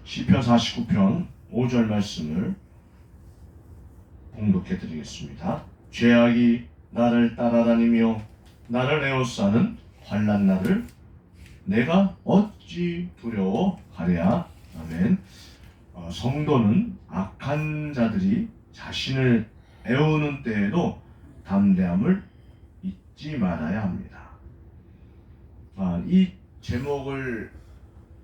시편 49편 5절 말씀을 봉독해 드리겠습니다. 죄악이 나를 따라다니며 나를 에워싸는 환난 날을 내가 어찌 두려워하랴. 아멘. 성도는 악한 자들이 자신을 애우는 때에도 담대함을 잊지 말아야 합니다. 이 제목을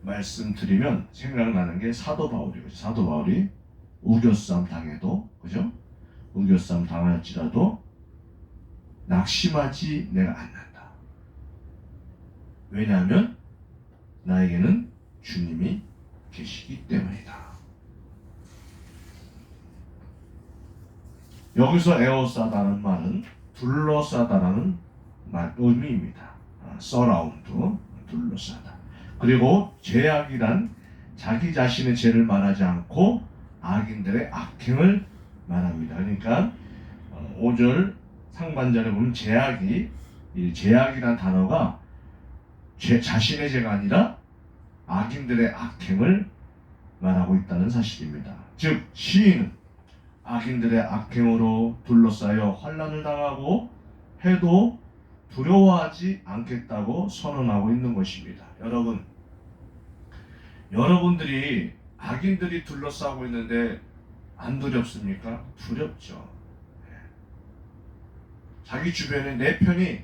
말씀드리면 생각나는 게 사도 바울이거든요. 사도 바울이 우겨싸움 당해도, 그죠? 우겨싸움 당할지라도 낙심하지 내가 않는다. 왜냐하면 나에게는 주님이 계시기 때문이다. 여기서 에워싸다는 말은 둘러싸다라는 의미입니다. 서라운드, 둘러싸다. 그리고 죄악이란 자기 자신의 죄를 말하지 않고 악인들의 악행을 말합니다. 그러니까 5절 상반절에 보면 죄악이란 단어가 자신의 죄가 아니라 악인들의 악행을 말하고 있다는 사실입니다. 즉 시인은 악인들의 악행으로 둘러싸여 환난을 당하고 해도 두려워하지 않겠다고 선언하고 있는 것입니다. 여러분들이 악인들이 둘러싸고 있는데 안 두렵습니까? 두렵죠. 자기 주변에 내 편이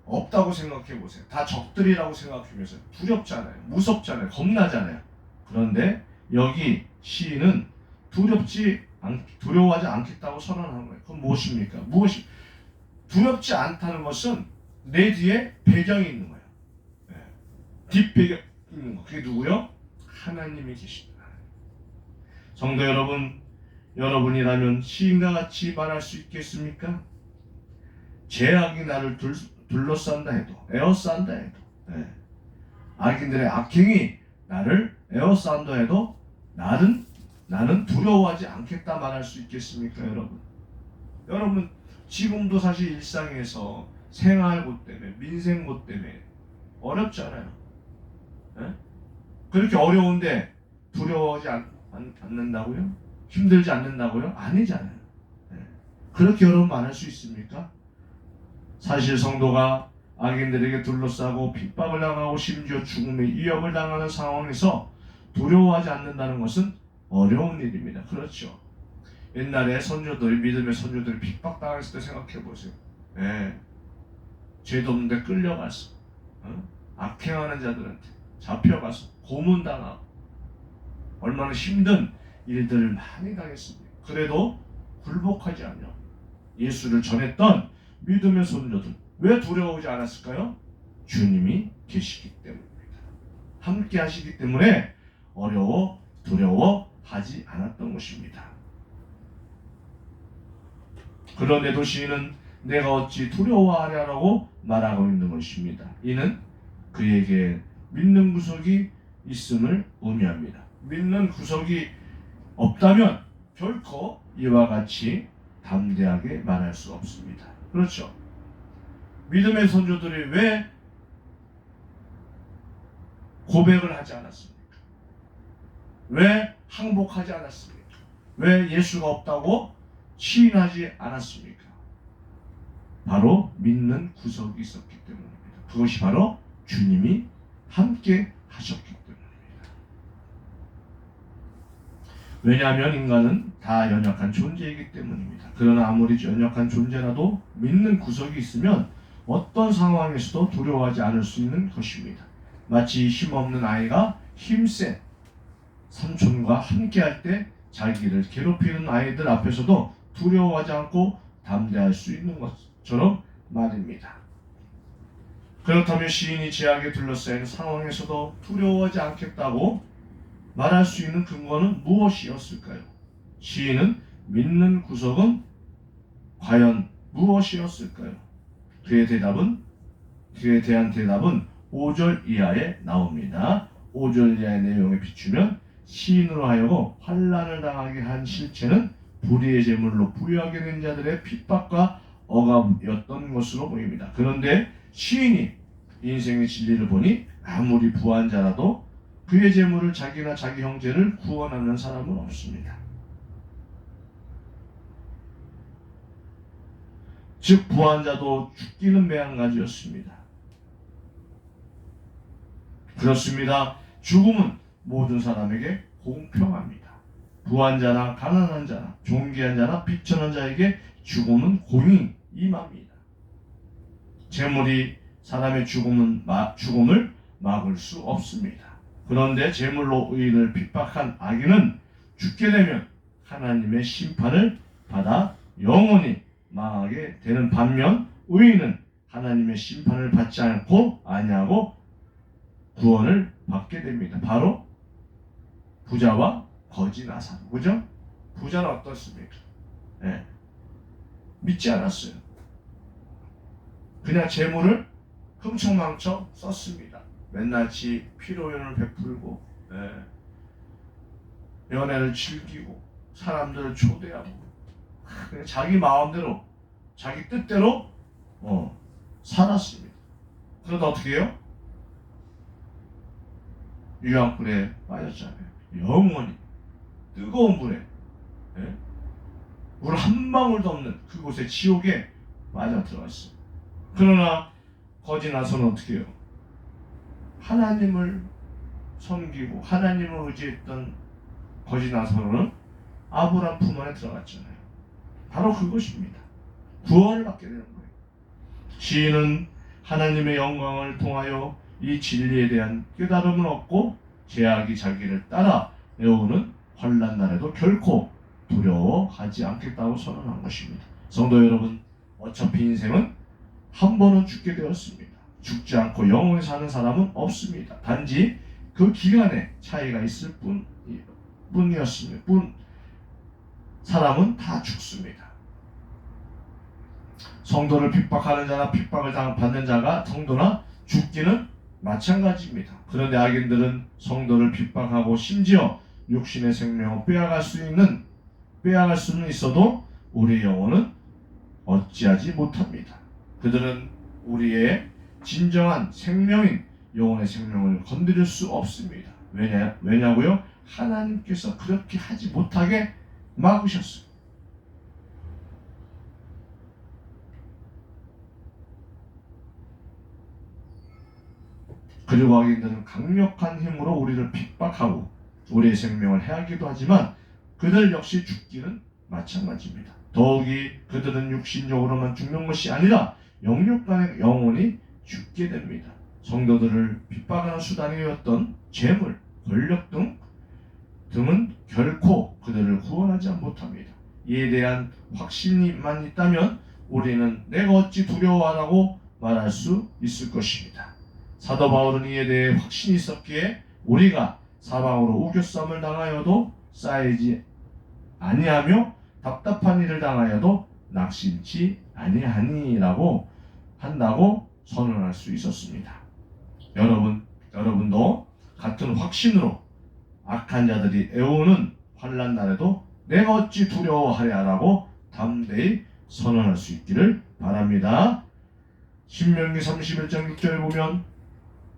없다고 생각해 보세요. 다 적들이라고 생각해 보세요. 두렵잖아요. 무섭잖아요. 겁나잖아요. 그런데 여기 시인은 두려워하지 않겠다고 선언하는 거예요. 그건 무엇입니까? 두렵지 않다는 것은 내 뒤에 배경이 있는 거예요. 뒷배경이 있는 거. 그게 누구요? 하나님이 계십니다. 성도 여러분, 여러분이라면 시인과 같이 말할 수 있겠습니까? 죄악이 나를 둘러싼다 해도, 에워싼다 해도, 악인들의 악행이 나를 에워싼다 해도 나는 두려워하지 않겠다 말할 수 있겠습니까, 여러분? 여러분 지금도 사실 일상에서 생활고 때문에, 민생고 때문에 어렵잖아요. 그렇게 어려운데 두려워하지 않는다고요? 힘들지 않는다고요? 아니잖아요. 그렇게 여러분 말할 수 있습니까? 사실 성도가 악인들에게 둘러싸고 핍박을 당하고 심지어 죽음의 위협을 당하는 상황에서 두려워하지 않는다는 것은 어려운 일입니다. 그렇죠. 옛날에 믿음의 선조들이 핍박당했을 때 생각해 보세요. 죄도 없는데 끌려가서 악행하는 자들한테 잡혀가서 고문당하고 얼마나 힘든 일들을 많이 당했습니다. 그래도 굴복하지 않냐 예수를 전했던 믿음의 선조들 왜 두려워하지 않았을까요? 주님이 계시기 때문입니다. 함께 하시기 때문에 두려워하지 않았던 것입니다. 그런데도 시인은 내가 어찌 두려워하랴라고 말하고 있는 것입니다. 이는 그에게 믿는 구석이 있음을 의미합니다. 믿는 구석이 없다면 결코 이와 같이 담대하게 말할 수 없습니다. 그렇죠. 믿음의 선조들이 왜 고백을 하지 않았습니까? 왜 항복하지 않았습니까? 왜 예수가 없다고 시인하지 않았습니까? 바로 믿는 구석이 있었기 때문입니다. 그것이 바로 주님이 함께 하셨기 때문입니다. 왜냐하면 인간은 다 연약한 존재이기 때문입니다. 그러나 아무리 연약한 존재라도 믿는 구석이 있으면 어떤 상황에서도 두려워하지 않을 수 있는 것입니다. 마치 힘없는 아이가 힘센 삼촌과 함께할 때 자기를 괴롭히는 아이들 앞에서도 두려워하지 않고 담대할 수 있는 것처럼 말입니다. 그렇다면 시인이 죄악에 둘러싸인 상황에서도 두려워하지 않겠다고 말할 수 있는 근거는 무엇이었을까요? 시인은 믿는 구석은 과연 무엇이었을까요? 그에 대한 대답은 5절 이하에 나옵니다. 5절 이하의 내용에 비추면 시인으로 하여금 환난을 당하게 한 실체는 불의의 제물로 부여하게 된 자들의 핍박과 억압이었던 것으로 보입니다. 그런데 시인이 인생의 진리를 보니 아무리 부한 자라도 그의 재물을 자기나 자기 형제를 구원하는 사람은 없습니다. 즉 부한 자도 죽기는 매한가지였습니다. 그렇습니다. 죽음은 모든 사람에게 공평합니다. 부한 자나 가난한 자나 존귀한 자나 비천한 자에게 죽음은 공히 임합니다. 재물이 사람의 죽음을 막을 수 없습니다. 그런데 재물로 의인을 핍박한 악인은 죽게 되면 하나님의 심판을 받아 영원히 망하게 되는 반면 의인은 하나님의 심판을 받지 않고 아니하고 구원을 받게 됩니다. 바로 부자와 거지 나사로. 그죠? 부자는 어떻습니까? 네. 믿지 않았어요. 그냥 재물을 흥청망청 썼습니다. 맨날치 피로연을 베풀고 연애를 즐기고 사람들을 초대하고 그냥 자기 마음대로 자기 뜻대로 살았습니다. 그러다 어떻게 해요? 유황불에 빠졌잖아요. 영원히 뜨거운 불에 물 한 방울도 없는 그곳에 지옥에 빠져 들어갔어요. 그러나 거지 나서는 어떻게 해요? 하나님을 섬기고 하나님을 의지했던 거지 나서는 아브라함 품 안에 들어갔잖아요. 바로 그것입니다. 구원을 받게 되는 거예요. 시인은 하나님의 영광을 통하여 이 진리에 대한 깨달음을 얻고 죄악이 자기를 따라 내오는 환난 날에도 결코 두려워하지 않겠다고 선언한 것입니다. 성도 여러분, 어차피 인생은 한 번은 죽게 되었습니다. 죽지 않고 영원히 사는 사람은 없습니다. 단지 그 기간에 차이가 있을 뿐이었습니다. 사람은 다 죽습니다. 성도를 핍박하는 자나 핍박을 받는 자가 성도나 죽기는 마찬가지입니다. 그런데 악인들은 성도를 핍박하고 심지어 육신의 생명을 빼앗을 수는 있어도 우리의 영혼은 어찌하지 못합니다. 그들은 우리의 진정한 생명인 영혼의 생명을 건드릴 수 없습니다. 왜냐고요? 하나님께서 그렇게 하지 못하게 막으셨어요. 그리고 악인들은 강력한 힘으로 우리를 핍박하고 우리의 생명을 해하기도 하지만 그들 역시 죽기는 마찬가지입니다. 더욱이 그들은 육신적으로만 죽는 것이 아니라 영육간의 영혼이 죽게 됩니다. 성도들을 핍박하는 수단이 되었던 재물, 권력 등은 결코 그들을 구원하지 못합니다. 이에 대한 확신이만 있다면 우리는 내가 어찌 두려워하라고 말할 수 있을 것입니다. 사도 바울은 이에 대해 확신이 있었기에 우리가 사방으로 우겨쌈을 당하여도 쌓이지 아니하며 답답한 일을 당하여도 낙심치 아니하니라고 한다고 선언할 수 있었습니다. 여러분도 같은 확신으로 악한 자들이 애우는 환난 날에도 내가 어찌 두려워하랴라고 담대히 선언할 수 있기를 바랍니다. 신명기 31장 6절에 보면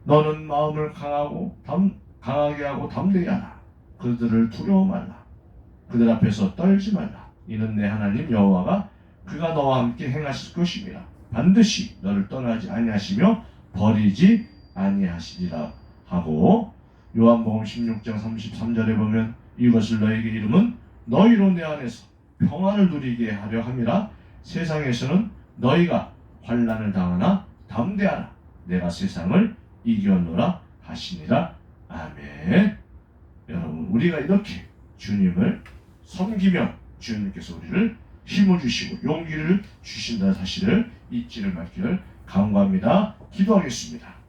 너는 마음을 강하게 하고 담대히 하라. 그들을 두려워 말라. 그들 앞에서 떨지 말라. 이는 내 하나님 여호와가 그가 너와 함께 행하실 것입니다. 반드시 너를 떠나지 아니하시며 버리지 아니하시리라 하고 요한복음 16장 33절에 보면 이것을 너에게 이름은 너희로 내 안에서 평안을 누리게 하려 함이라. 세상에서는 너희가 환난을 당하나 담대하라. 내가 세상을 이겨노라 하시니라. 아멘. 여러분, 우리가 이렇게 주님을 섬기며 주님께서 우리를 힘을 주시고 용기를 주신다는 사실을 잊지를 말기를 간구합니다. 기도하겠습니다.